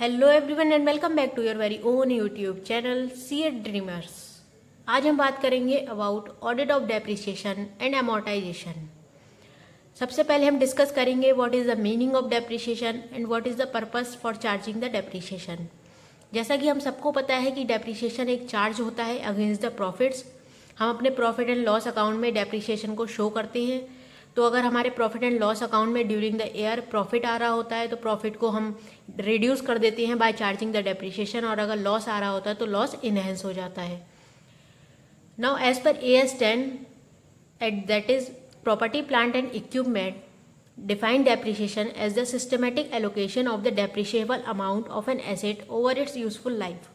Hello everyone and welcome back to your very own YouTube channel C Dreamers. आज हम बात करेंगे about audit of depreciation and amortisation. सबसे पहले हम डिस्कस करेंगे what is the meaning of depreciation and what is the purpose for charging the depreciation. जैसा कि हम सबको पता है कि डेप्रिसिएशन एक चार्ज होता है अगेंस्ट द प्रॉफिट्स। हम अपने प्रॉफिट एंड लॉस अकाउंट में डेप्रिसिएशन को शो करते हैं। तो अगर हमारे प्रॉफिट एंड लॉस अकाउंट में ड्यूरिंग द ईयर प्रॉफिट आ रहा होता है तो प्रॉफिट को हम रिड्यूस कर देते हैं बाय चार्जिंग द डेप्रिसिएशन, और अगर लॉस आ रहा होता है तो लॉस इनहेंस हो जाता है। नाउ एज पर AS 10 at that is property plant and equipment define depreciation as the systematic allocation of the depreciable amount of an asset over its useful life।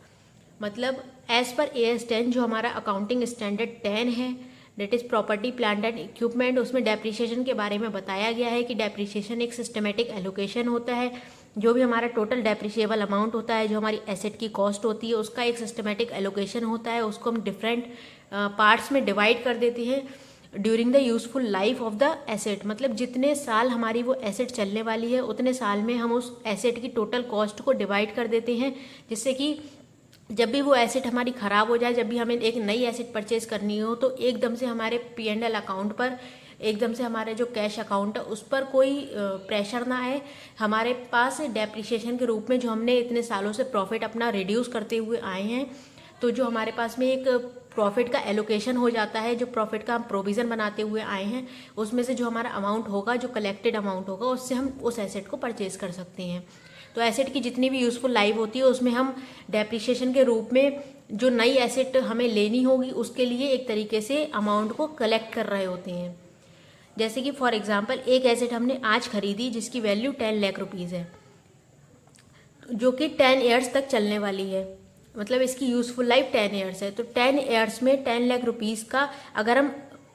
मतलब एज पर AS 10 जो हमारा accounting standard 10 है, that is property plant and equipment, उसमें depreciation के बारे में बताया गया है कि डेप्रिसिएशन एक सिस्टमेटिक एलोकेशन होता है। जो भी हमारा टोटल डेप्रिशिएबल अमाउंट होता है, जो हमारी एसेट की कॉस्ट होती है, उसका एक सिस्टमेटिक एलोकेशन होता है। उसको हम डिफरेंट पार्ट्स में डिवाइड कर देते हैं during the useful life of the asset. मतलब जितने साल हमारी वो एसेट चलने वाली है उतने साल में हम उस एसेट की टोटल कॉस्ट को डिवाइड कर देते हैं, जिससे कि जब भी वो एसेट हमारी ख़राब हो जाए, जब भी हमें एक नई एसेट परचेज करनी हो, तो एकदम से हमारे P&L अकाउंट पर, एकदम से हमारे जो कैश अकाउंट है उस पर कोई प्रेशर ना आए। हमारे पास डेप्रिसिएशन के रूप में जो हमने इतने सालों से प्रॉफिट अपना रिड्यूस करते हुए आए हैं, तो जो हमारे पास में एक प्रॉफिट का एलोकेशन हो जाता है, जो प्रॉफिट का हम प्रोविज़न बनाते हुए आए हैं, उसमें से जो हमारा अमाउंट होगा, जो कलेक्टेड अमाउंट होगा, उससे हम उस एसेट को परचेज कर सकते हैं। तो एसेट की जितनी भी यूज़फुल लाइफ होती है उसमें हम डेप्रिसिएशन के रूप में जो नई एसेट हमें लेनी होगी उसके लिए एक तरीके से अमाउंट को कलेक्ट कर रहे होते हैं। जैसे कि फॉर एग्जांपल एक एसेट हमने आज खरीदी जिसकी वैल्यू 10 लाख रुपीज़ है, जो कि 10 ईयर्स तक चलने वाली है। मतलब इसकी यूज़फुल लाइफ 10 ईयर्स है। तो 10 ईयर्स में 10 लाख रुपीज़ का अगर हम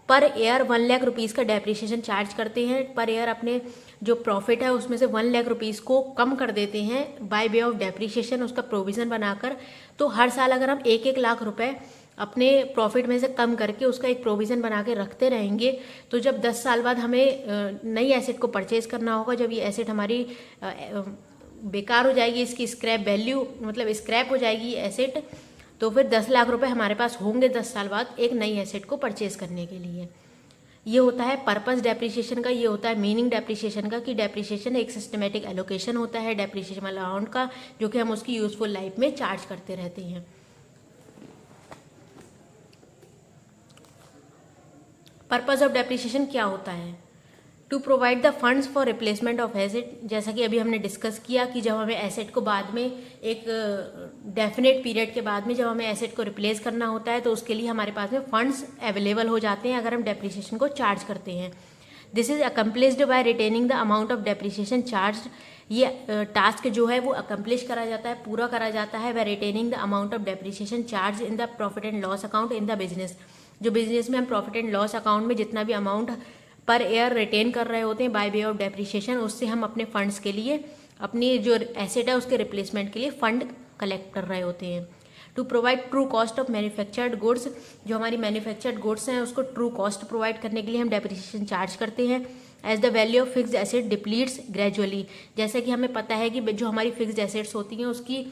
पर ईयर 1 लाख रुपीज़ का डेप्रिसिएशन चार्ज करते हैं, पर ईयर अपने जो प्रॉफिट है उसमें से 1 लाख रुपीज़ को कम कर देते हैं बाय वे ऑफ डेप्रिसिएशन, उसका प्रोविज़न बनाकर, तो हर साल अगर हम 1-1 लाख रुपए अपने प्रॉफिट में से कम करके उसका एक प्रोविज़न बना के रखते रहेंगे, तो जब 10 साल बाद हमें नई एसेट को परचेज करना होगा, जब ये एसेट हमारी बेकार हो जाएगी, इसकी स्क्रैप वैल्यू मतलब स्क्रैप हो जाएगी एसेट, तो फिर 10 लाख रुपए हमारे पास होंगे 10 साल बाद एक नई एसेट को परचेज करने के लिए। ये होता है पर्पस डेप्रिसिएशन का, ये होता है मीनिंग डेप्रिसिएशन का, कि डेप्रिसिएशन एक सिस्टमेटिक एलोकेशन होता है डेप्रिसिएबल अमाउंट का, जो कि हम उसकी यूजफुल लाइफ में चार्ज करते रहते हैं। पर्पस ऑफ डेप्रिसिएशन क्या होता है? To provide the funds for replacement of asset. जैसा कि अभी हमने डिस्कस किया कि जब हमें एसेट को बाद में एक डेफिनेट पीरियड के बाद में जब हमें एसेट को रिप्लेस करना होता है, तो उसके लिए हमारे पास में फंड्स अवेलेबल हो जाते हैं अगर हम डेप्रिसिएशन को चार्ज करते हैं। This is accomplished by retaining the amount of depreciation charge. ये टास्क जो है वो अकम्प्लिश करा जाता है, पूरा करा जाता है by retaining the amount of depreciation charge in the profit and loss account in the business. जो बिजनेस में हम प्रॉफिट एंड लॉस अकाउंट में जितना भी अमाउंट पर ईयर रिटेन कर रहे होते हैं बाय वे ऑफ डेप्रिसिएशन, उससे हम अपने फंड्स के लिए, अपनी जो एसेट है उसके रिप्लेसमेंट के लिए फंड कलेक्ट कर रहे होते हैं। To provide true cost of manufactured goods. जो हमारी मैन्युफैक्चर्ड गुड्स हैं उसको ट्रू कॉस्ट प्रोवाइड करने के लिए हम डेप्रिसिएशन चार्ज करते हैं। As the value of fixed asset depletes gradually. जैसे कि हमें पता है कि जो हमारी फिक्स्ड एसेट्स होती हैं उसकी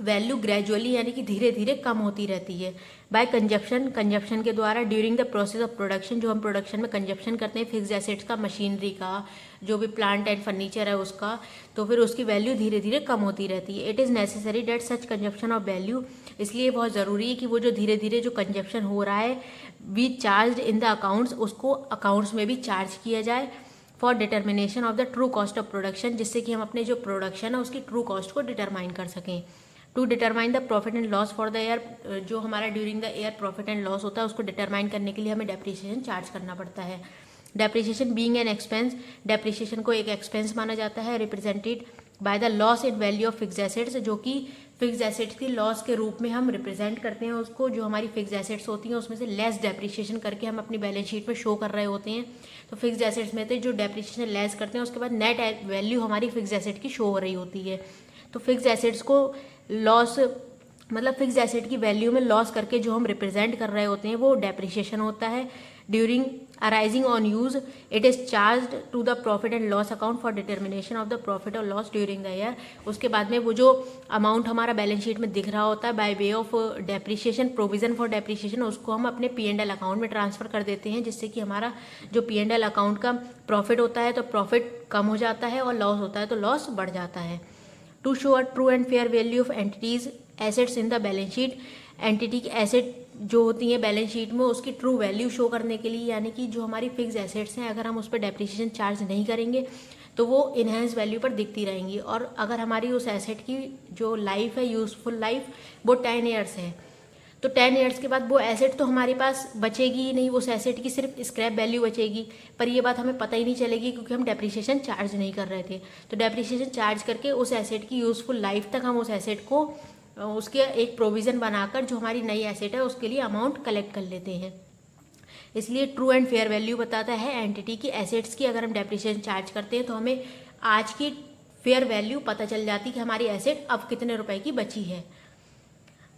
वैल्यू ग्रेजुअली यानी कि धीरे धीरे कम होती रहती है। बाय कंजप्शन, कंजप्शन के द्वारा during the process of production. जो हम प्रोडक्शन में कंजप्शन करते हैं फिक्स्ड एसेट्स का, मशीनरी का, जो भी प्लांट एंड फर्नीचर है उसका, तो फिर उसकी वैल्यू धीरे धीरे कम होती रहती है। It is necessary that such consumption of value. इसलिए बहुत ज़रूरी है कि वो जो धीरे धीरे जो कंजप्शन हो रहा है we charge in the accounts, उसको अकाउंट्स में भी चार्ज किया जाए for determination of the true cost of production, जिससे कि हम अपने जो प्रोडक्शन है उसकी ट्रू कॉस्ट को डिटरमाइन कर सकें। To determine the profit and loss for the year. जो हमारा during the year profit and loss होता है उसको डिटरमाइन करने के लिए हमें डेप्रिसिएशन चार्ज करना पड़ता है। Depreciation being an expense. Depreciation को एक एक्सपेंस माना जाता है, represented by the loss in value of fixed assets, जो कि फिक्स्ड एसेट्स की लॉस के रूप में हम रिप्रेजेंट करते हैं उसको। जो हमारी फिक्स्ड एसेट्स होती हैं उसमें से लेस डेप्रिसिएशन करके हम अपनी बैलेंस शीट में शो कर रहे होते हैं। तो फिक्स्ड एसेट्स में से जो डेप्रिसिएशन लेस करते हैं उसके बाद नेट वैल्यू हमारी फिक्स्ड एसेट की शो हो रही होती है। तो फिक्स्ड एसेट्स को लॉस मतलब फिक्स्ड एसेट की वैल्यू में लॉस करके जो हम रिप्रेजेंट कर रहे होते हैं वो डेप्रिसिएशन होता है during arising on use it is charged to the profit and loss account for determination of the profit और लॉस ड्यूरिंग द ईयर। उसके बाद में वो जो अमाउंट हमारा बैलेंस शीट में दिख रहा होता है by way of depreciation, provision for depreciation, उसको हम अपने P&L अकाउंट में ट्रांसफर कर देते हैं, जिससे कि हमारा जो P&L अकाउंट का प्रॉफिट होता है तो प्रॉफिट कम हो जाता है और लॉस होता है तो लॉस बढ़ जाता है। To show a true and fair value of entity's assets in the balance sheet, entity की एसेट जो होती है बैलेंस शीट में उसकी ट्रू वैल्यू शो करने के लिए, यानी कि जो हमारी फिक्स एसेट्स हैं अगर हम उस पर डेप्रिसिएशन चार्ज नहीं करेंगे तो वो इनहेंस वैल्यू पर दिखती रहेंगी। और अगर हमारी उस एसेट की जो लाइफ है, यूजफुल लाइफ, वो 10 ईयर्स है, तो 10 ईयर्स के बाद वो एसेट तो हमारे पास बचेगी ही नहीं, उस एसेट की सिर्फ स्क्रैप वैल्यू बचेगी। पर ये बात हमें पता ही नहीं चलेगी क्योंकि हम डेप्रिसिएशन चार्ज नहीं कर रहे थे। तो डेप्रिसिएशन चार्ज करके उस एसेट की यूजफुल लाइफ तक हम उस एसेट को उसके एक प्रोविज़न बनाकर जो हमारी नई एसेट है उसके लिए अमाउंट कलेक्ट कर लेते हैं। इसलिए ट्रू एंड फेयर वैल्यू बताता है एंटिटी की एसेट्स की। अगर हम डेप्रिसिएशन चार्ज करते हैं तो हमें आज की फेयर वैल्यू पता चल जाती है कि हमारी एसेट अब कितने रुपए की बची है।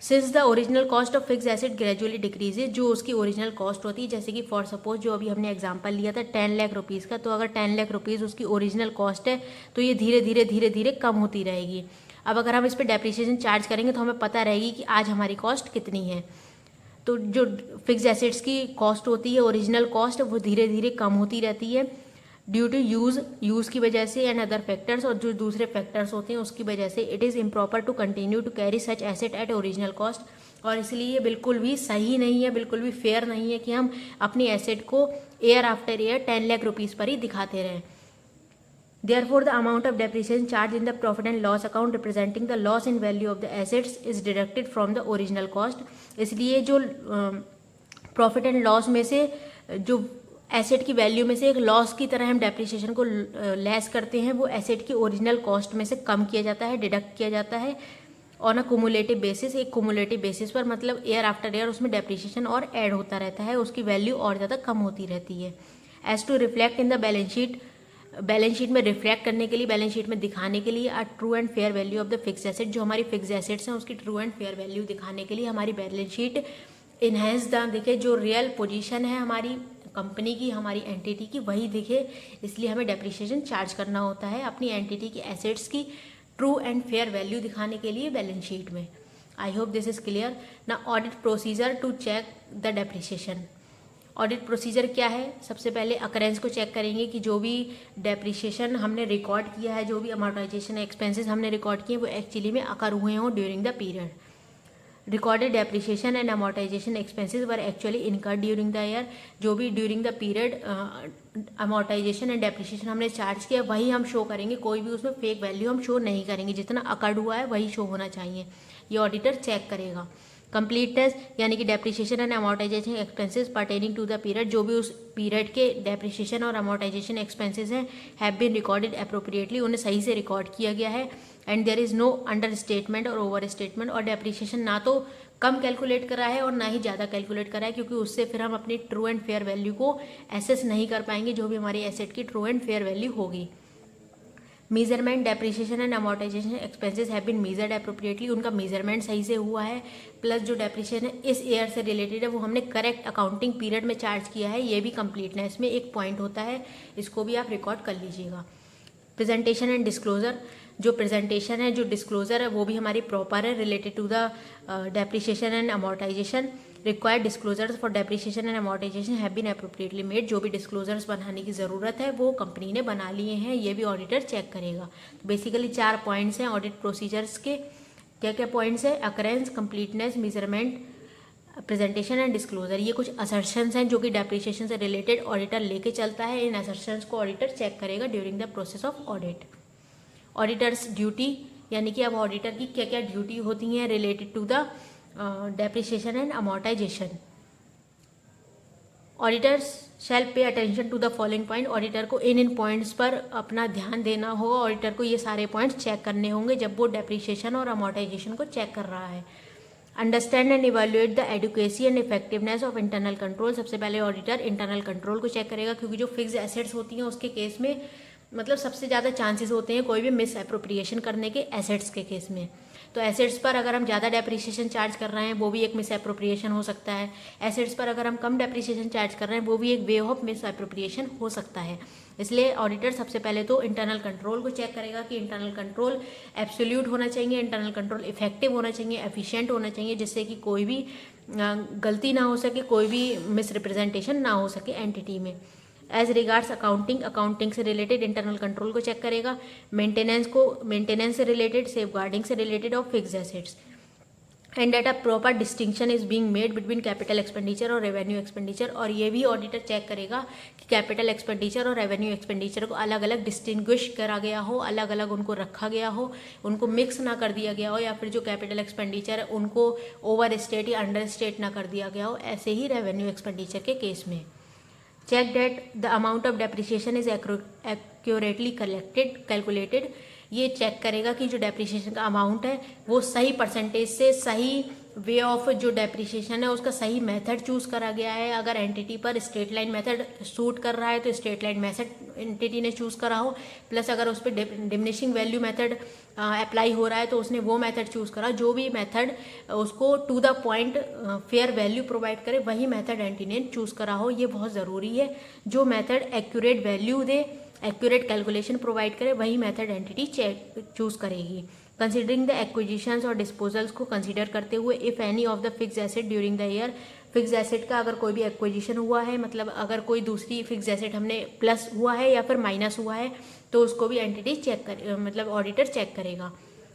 Since the original cost of fix asset gradually decreases, जो उसकी ओरिजिनल कॉस्ट होती है, जैसे कि फॉर सपोज जो अभी हमने एग्जांपल लिया था 10 लाख रुपीज़ का, तो अगर 10 लाख रुपीज़ उसकी ओरिजिनल कॉस्ट है तो ये धीरे धीरे कम होती रहेगी। अब अगर हम इस पर डेप्रिसिएशन चार्ज करेंगे तो हमें पता रहेगी कि आज हमारी कॉस्ट कितनी है। तो जो फिक्स एसेट्स की कॉस्ट होती है, ओरिजिनल कॉस्ट, वो धीरे धीरे कम होती रहती है ड्यू टू यूज़ की वजह से एंड अदर फैक्टर्स, और जो दूसरे फैक्टर्स होते हैं उसकी वजह से। It is improper to continue to carry such asset at original cost, और इसलिए ये बिल्कुल भी सही नहीं है, बिल्कुल भी फेयर नहीं है कि हम अपनी एसेट को year after year 10 lakh rupees पर ही दिखाते रहें। Therefore, the amount of depreciation charged in the profit and loss account representing the loss in value of the assets is deducted from the original cost। इसलिए जो profit and loss में से जो asset की value में से एक loss की तरह हम डेप्रिसिएशन को लेस करते हैं, वो एसेट की ओरिजिनल कॉस्ट में से कम किया जाता है, डिडक्ट किया जाता है ऑन अ कुमुलेटिव बेसिस, एक कुमुलेटिव बेसिस पर, मतलब ईयर आफ्टर ईयर उसमें डेप्रिसिएशन और ऐड होता रहता है, उसकी वैल्यू और ज़्यादा कम होती रहती है। As to reflect in the balance sheet, balance sheet में रिफ्लेक्ट करने के लिए, बैलेंस शीट में दिखाने के लिए, true and fair value of the fix asset, जो हमारी फिक्स एसेट्स हैं उसकी ट्रू एंड फेयर वैल्यू दिखाने के लिए हमारी बैलेंस शीट इनहेंस द दिखे, जो रियल पोजीशन है हमारी कंपनी की, हमारी एंटिटी की, वही दिखे। इसलिए हमें डेप्रिसिएशन चार्ज करना होता है अपनी एंटिटी की एसेट्स की ट्रू एंड फेयर वैल्यू दिखाने के लिए बैलेंस शीट में। I hope this is clear. ना audit procedure to check the depreciation. Audit procedure क्या है? सबसे पहले अकरेंस को चेक करेंगे कि जो भी डेप्रिसिएशन हमने रिकॉर्ड किया है, जो भी अमोर्टाइजेशन एक्सपेंसेस हमने रिकॉर्ड किए, वो एक्चुअली में अकर हुए हों during the period. Recorded depreciation and amortisation expenses were actually incurred during the year. जो भी during the period amortisation and depreciation हमने चार्ज किया वही हम शो करेंगे, कोई भी उसमें फेक वैल्यू हम शो नहीं करेंगे, जितना अकर्ड हुआ है वही शो होना चाहिए, ये ऑडिटर चेक करेगा। कंप्लीटनेस यानी कि depreciation and amortisation expenses pertaining to the period, जो भी उस पीरियड के डेप्रिसिएशन और अमोर्टाइजेशन एक्सपेंसेस हैं, हैव बीन रिकॉर्डेड अप्रोप्रिएटली, उन्हें सही से रिकॉर्ड किया गया है। And there is no under statement और ओवर स्टेटमेंट, और डेप्रिसिएशन ना तो कम कैलकुलेट करा है और ना ही ज़्यादा कैलकुलेट करा है, क्योंकि उससे फिर हम अपनी ट्रू एंड फेयर वैल्यू को एसेस नहीं कर पाएंगे, जो भी हमारी एसेट की ट्रू एंड फेयर वैल्यू होगी। Measurement depreciation and amortisation expenses have been measured appropriately, उनका मेजरमेंट सही से हुआ है, प्लस जो डेप्रिसिएशन इस ईयर से रिलेटेड है वो हमने करेक्ट अकाउंटिंग पीरियड में चार्ज किया है, ये भी कंप्लीटनेस में एक पॉइंट होता है, इसको भी आप रिकॉर्ड कर लीजिएगा। प्रेजेंटेशन एंड डिस्क्लोजर, जो प्रेजेंटेशन है, जो डिस्क्लोजर है, वो भी हमारी प्रॉपर है related to the depreciation and amortisation. Required disclosures for depreciation and amortisation have been appropriately made, जो भी डिस्क्लोजर्स बनाने की ज़रूरत है वो कंपनी ने बना लिए हैं, ये भी ऑडिटर चेक करेगा। तो बेसिकली 4 पॉइंट्स हैं ऑडिट प्रोसीजर्स के। क्या क्या पॉइंट्स हैं? Occurrence, completeness, measurement, presentation and disclosure. ये कुछ असर्शंस हैं जो कि डेप्रिसिएशन से रिलेटेड ऑडिटर लेके चलता है, इन असर्शंस को ऑडिटर चेक करेगा during the process of audit. Auditors duty, यानी कि अब ऑडिटर की क्या क्या ड्यूटी होती हैं related to the depreciation and amortisation. Auditors shall pay attention to the following point, auditor को इन पॉइंट्स पर अपना ध्यान देना होगा, ऑडिटर को ये सारे पॉइंट्स चेक करने होंगे जब वो डेप्रिसिएशन और अमोर्टाइजेशन को चेक कर रहा है। Understand and evaluate the adequacy and effectiveness of internal control, सबसे पहले ऑडिटर इंटरनल कंट्रोल को चेक करेगा, क्योंकि जो फिक्स एसेट्स होती हैं उसके केस में मतलब सबसे ज़्यादा चांसेस होते हैं कोई भी मिस एप्रोप्रिएशन करने के एसेट्स के केस में। तो एसेट्स पर अगर हम ज़्यादा डेप्रिसिएशन चार्ज कर रहे हैं वो भी एक मिस एप्रोप्रिएशन हो सकता है। एसेट्स पर अगर हम कम डेप्रिसिएशन चार्ज कर रहे हैं वो भी एक वे ऑफ मिस एप्रोप्रिएशन हो सकता है। इसलिए ऑडिटर सबसे पहले तो इंटरनल कंट्रोल को चेक करेगा कि इंटरनल कंट्रोल एब्सोल्यूट होना चाहिए, इंटरनल कंट्रोल इफेक्टिव होना चाहिए, एफिशिएंट होना चाहिए, जिससे कि कोई भी गलती ना हो सके, कोई भी मिस रिप्रेजेंटेशन ना हो सके एंटिटी में। एज रिगार्ड्स अकाउंटिंग से रिलेटेड इंटरनल कंट्रोल को चेक करेगा। मेंटेनेंस से रिलेटेड, सेफगार्डिंग से रिलेटेड और fixed assets, and that a proper distinction is being made between capital expenditure और रेवेन्यू एक्सपेंडिचर। और ये भी ऑडिटर चेक करेगा कि कैपिटल एक्सपेंडिचर और रेवेन्यू एक्सपेंडिचर को अलग अलग डिस्टिंग्विश करा गया हो, अलग अलग उनको रखा गया हो, उनको मिक्स ना कर दिया गया हो, या फिर जो कैपिटल एक्सपेंडिचर है उनको ओवर स्टेट या अंडर स्टेट ना कर दिया गया हो, ऐसे ही रेवेन्यू एक्सपेंडिचर के केस में। Check that the amount of depreciation is accurately calculated. ये चेक करेगा कि जो डेप्रिसिएशन का अमाउंट है वो सही परसेंटेज से, सही वे ऑफ जो डेप्रिसिएशन है उसका सही मेथड चूज करा गया है। अगर एंटिटी पर स्ट्रेट लाइन मेथड सूट कर रहा है तो स्ट्रेट लाइन मेथड एंटिटी ने चूज करा हो, प्लस अगर उस पर डिमिनिशिंग वैल्यू मेथड अप्लाई हो रहा है तो उसने वो मेथड चूज करा। जो भी मेथड उसको to the point fair value provide करे वही मेथड एंटिटी ने चूज करा हो, ये बहुत ज़रूरी है। जो मेथड एक्यूरेट वैल्यू दे, एक्यूरेट कैलकुलेशन प्रोवाइड करे, वही मेथड एंटिटी चूज करेगी। कंसिडरिंग द एक्विजिशंस और डिस्पोजल्स को कंसीडर करते हुए, if any of the fix asset during the year, fix asset का अगर कोई भी एक्विजिशन हुआ है, मतलब अगर कोई दूसरी फिक्स एसेट हमने प्लस हुआ है या फिर माइनस हुआ है, तो उसको भी एंटिटी मतलब ऑडिटर चेक करेगा।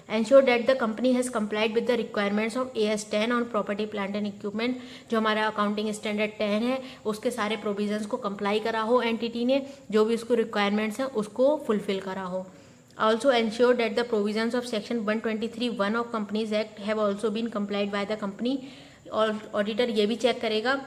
Ensure that the company has complied with the requirements of AS 10 on property plant and equipment. जो हमारा अकाउंटिंग स्टैंडर्ड 10 है उसके सारे प्रोविजंस को कंप्लाई करा हो एंटिटी ने, जो भी उसको रिक्वायरमेंट्स हैं उसको फुलफिल करा हो। Also ensure that the provisions of section 123(1) of Companies Act have also been complied by the company। और ऑडिटर ये भी चेक करेगा,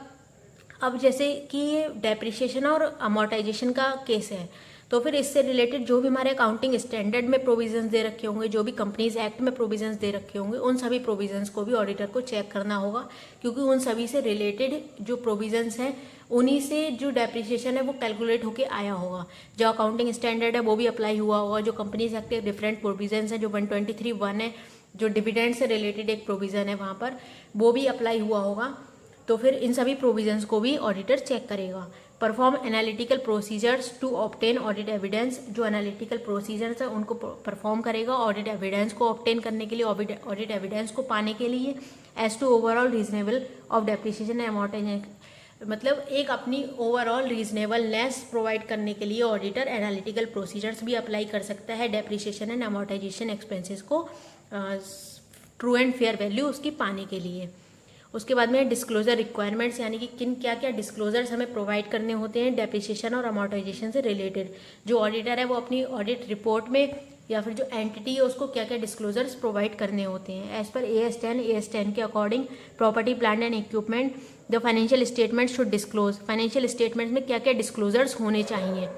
अब जैसे कि डेप्रिसिएशन और अमोर्टाइजेशन का केस है तो फिर इससे रिलेटेड जो भी हमारे अकाउंटिंग स्टैंडर्ड में प्रोविजंस दे रखे होंगे, जो भी कंपनीज एक्ट में प्रोविजंस दे रखे होंगे, उन सभी प्रोविजंस को भी ऑडिटर को चेक करना होगा, क्योंकि उन सभी से रिलेटेड जो प्रोविजंस हैं उन्हीं से जो डेप्रिसिएशन है वो कैलकुलेट होके आया होगा। जो अकाउंटिंग स्टैंडर्ड है वो भी अप्लाई हुआ होगा, जो कंपनीज एक्ट के डिफरेंट प्रोविजंस हैं, जो 123(1) है, जो डिविडेंड से रिलेटेड एक प्रोविज़न है वहाँ पर, वो भी अप्लाई हुआ होगा। तो फिर इन सभी प्रोविजंस को भी ऑडिटर चेक करेगा। Perform analytical procedures to obtain audit evidence. जो एनालिटिकल प्रोसीजर्स है उनको परफॉर्म करेगा ऑडिट एविडेंस को ऑब्टेन करने के लिए, ऑडिट एविडेंस को पाने के लिए। As to overall reasonable of depreciation and amortisation, मतलब एक अपनी ओवरऑल रीजनेबलनेस प्रोवाइड करने के लिए ऑडिटर एनालिटिकल प्रोसीजर्स भी अप्लाई कर सकता है डेप्रिसिएशन एंड अमोर्टाइजेशन एक्सपेंसेस को ट्रू एंड फेयर वैल्यू उसकी पाने के लिए। उसके बाद में डिस्क्लोजर रिक्वायरमेंट्स, यानी कि किन क्या क्या डिस्क्लोजर्स हमें प्रोवाइड करने होते हैं डेप्रिसिएशन और अमोर्टाइजेशन से रिलेटेड। जो ऑडिटर है वो अपनी ऑडिट रिपोर्ट में या फिर जो एंटिटी है उसको क्या क्या डिस्क्लोजर्स प्रोवाइड करने होते हैं। एज पर AS 10 के according property plant and equipment the financial statement should disclose. Financial statement में क्या क्या डिस्क्लोजर्स होने चाहिए।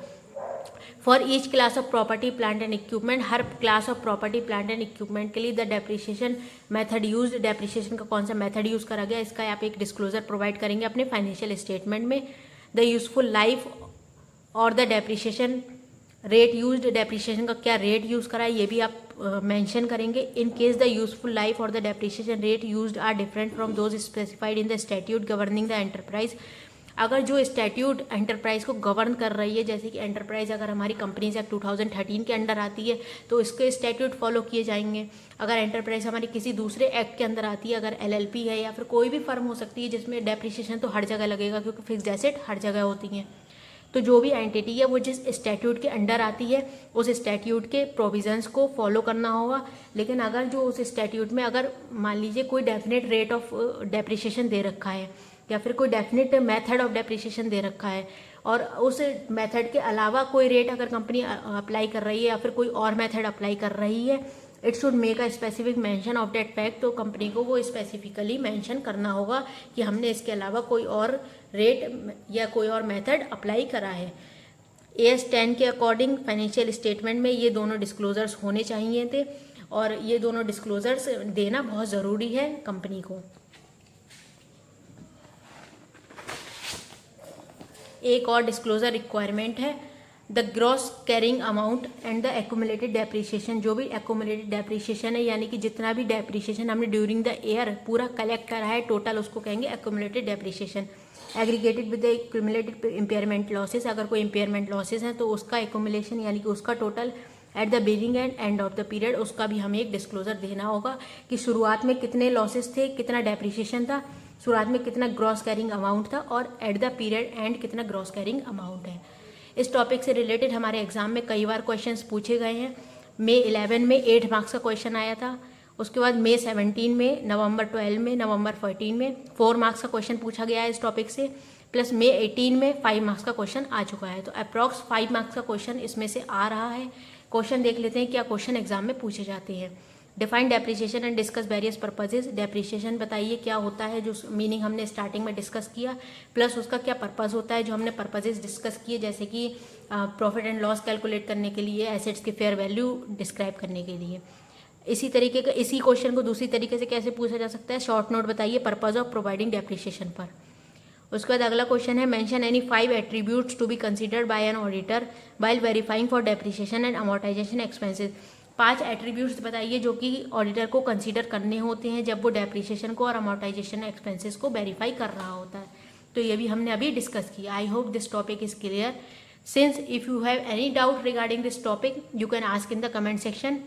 For each class of property plant and equipment, her class of property plant and equipment के लिए the depreciation method use, depreciation का कौन सा मेथड यूज करा गया इसका आप एक डिस्क्लोजर प्रोवाइड करेंगे अपने फाइनेंशियल स्टेटमेंट में। द यूजफुल लाइफ और the depreciation rate used, depreciation का क्या रेट यूज करा है ये भी आप मेंशन करेंगे। In case the useful life और the depreciation rate used are different from those specified in the statute governing the enterprise. अगर जो स्टैट्यूट एंटरप्राइज को गवर्न कर रही है, जैसे कि एंटरप्राइज अगर हमारी कंपनीज एक्ट 2013 के अंडर आती है तो इसके स्टैट्यूट फॉलो किए जाएंगे। अगर एंटरप्राइज हमारी किसी दूसरे एक्ट के अंदर आती है, अगर LLP है या फिर कोई भी फर्म हो सकती है जिसमें डेप्रिसिएशन तो हर जगह लगेगा क्योंकि फिक्स्ड एसेट हर जगह होती हैं, तो जो भी एंटिटी है वो जिस स्टैट्यूट के अंडर आती है उस स्टैट्यूट के प्रोविजंस को फॉलो करना होगा। लेकिन अगर जो उस स्टैट्यूट में अगर मान लीजिए कोई डेफिनेट रेट ऑफ डेप्रिसिएशन दे रखा है या फिर कोई डेफिनेट मेथड ऑफ डेप्रिसिएशन दे रखा है और उस मेथड के अलावा कोई रेट अगर कंपनी अप्लाई कर रही है या फिर कोई और मेथड अप्लाई कर रही है, it should make a specific mention of that fact. तो कंपनी को वो स्पेसिफिकली मेंशन करना होगा कि हमने इसके अलावा कोई और रेट या कोई और मेथड अप्लाई करा है। AS 10 के अकॉर्डिंग फाइनेंशियल स्टेटमेंट में ये दोनों डिस्क्लोजर्स होने चाहिए थे और ये दोनों डिस्क्लोजर्स देना बहुत ज़रूरी है कंपनी को। एक और डिस्क्लोजर रिक्वायरमेंट है the gross carrying amount and the accumulated depreciation. जो भी एक्यूमुलेटेड डेप्रिसिएशन है यानी कि जितना भी डेप्रिसिएशन हमने ड्यूरिंग द ईयर पूरा कलेक्ट करा है टोटल, उसको कहेंगे accumulated depreciation. Aggregated with the accumulated impairment losses, अगर कोई इम्पेयरमेंट लॉसेस हैं तो उसका एक्यूमुलेशन यानी कि उसका total at the beginning and end of the period, उसका भी हमें एक डिस्क्लोजर देना होगा कि शुरुआत में कितने लॉसेस थे, कितना डेप्रिसिएशन था, शुरुआत में कितना ग्रॉस कैरिंग अमाउंट था और एट द पीरियड एंड कितना ग्रॉस कैरिंग अमाउंट है। इस टॉपिक से रिलेटेड हमारे एग्जाम में कई बार क्वेश्चंस पूछे गए हैं। मई 11 में 8 मार्क्स का क्वेश्चन आया था, उसके बाद मई 17 में, नवंबर 12 में, नवंबर 14 में 4 मार्क्स का क्वेश्चन पूछा गया है इस टॉपिक से, प्लस मई 18 में 5 मार्क्स का क्वेश्चन आ चुका है। तो अप्रॉक्स 5 मार्क्स का क्वेश्चन इसमें से आ रहा है। क्वेश्चन देख लेते हैं क्या क्वेश्चन एग्जाम में पूछे जाते हैं। Define depreciation and discuss various purposes. Depreciation बताइए क्या होता है, जो मीनिंग हमने स्टार्टिंग में डिस्कस किया, प्लस उसका क्या पर्पज होता है जो हमने पर्पजेज डिस्कस किए, जैसे कि प्रॉफिट एंड लॉस कैलकुलेट करने के लिए, एसेट्स की फेयर वैल्यू डिस्क्राइब करने के लिए। इसी तरीके का इसी क्वेश्चन को दूसरी तरीके से कैसे पूछा जा सकता है, शॉर्ट नोट बताइए पर्पज ऑफ प्रोवाइडिंग डेप्रिसिएशन पर। उसके बाद अगला क्वेश्चन है mention any 5 attributes to be considered by an auditor while verifying for depreciation and amortisation expenses. 5 attributes बताइए जो कि ऑडिटर को कंसीडर करने होते हैं जब वो डेप्रिसिएशन को और अमोर्टाइजेशन एक्सपेंसेस को वेरीफाई कर रहा होता है। तो ये भी हमने अभी डिस्कस किया। आई hope this topic is clear. Since if you have any doubt regarding this topic you can ask in the comment section.